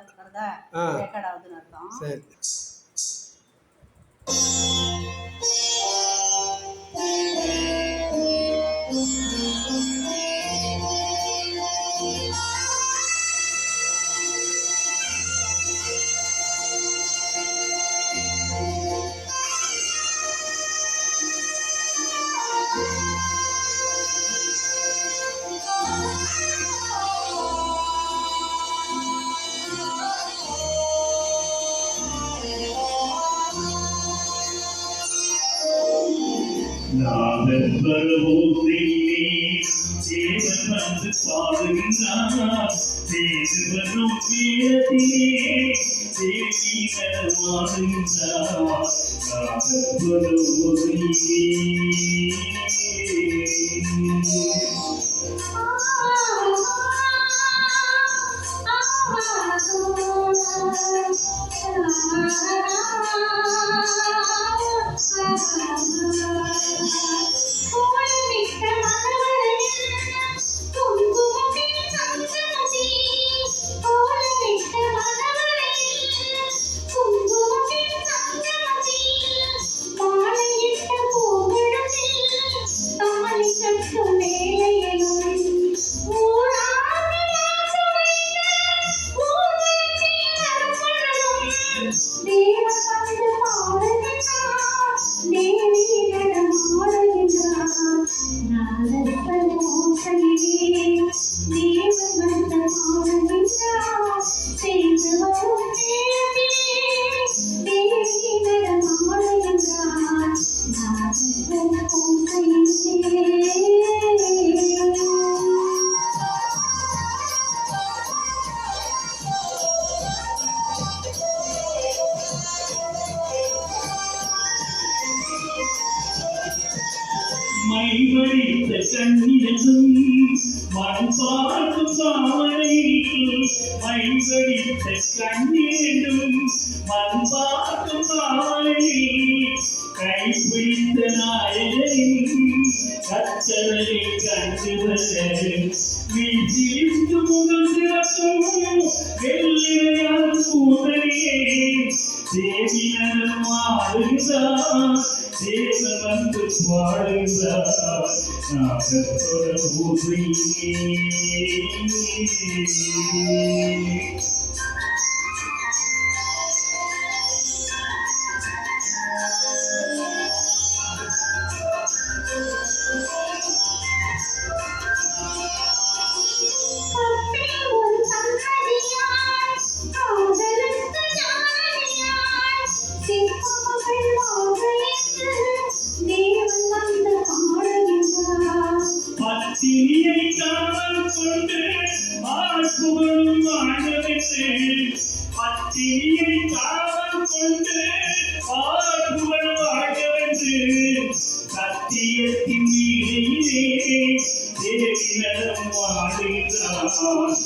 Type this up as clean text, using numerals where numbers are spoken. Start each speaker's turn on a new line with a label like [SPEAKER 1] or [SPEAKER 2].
[SPEAKER 1] இருக்கிறதா ரெக்கார்ட் ஆகுதுன்னு அர்த்தம்.
[SPEAKER 2] சரி.
[SPEAKER 3] நாதன் பரவோதிலே தேவன் வந்து பாடுகின்றார். தேவனும் வீரத்திலே தேவி நடமாடுகின்றார். நாதன் பரவோதிலே மைவழித்த கண்ணிரசும் மண் பார்க்கும் பாவனையில் மைவழித்த கண்ணீரும் மண் பார்க்கும் பாவனையில் கைப்பிடித்த நாயகரின் கச்சலையில் கண்டுவர வீட்டிலிருந்து முகம் சிறக்கும் வெள்ளிரையான கூதலியே தேவி நலம் ஆடுகிறார். தேவன் வந்து பாடுகிறார். நாகத்தோட பூமியே பத்தினியை காவல் கொண்டு ஆட்புகழும் வாழ்வதற்கு பத்தினியை காவல் கொண்டு ஆட்புகழும் வாழ்வதற்கு சத்தியத்தின் மீதிலே தேவி நலம் வாழுகிறார்.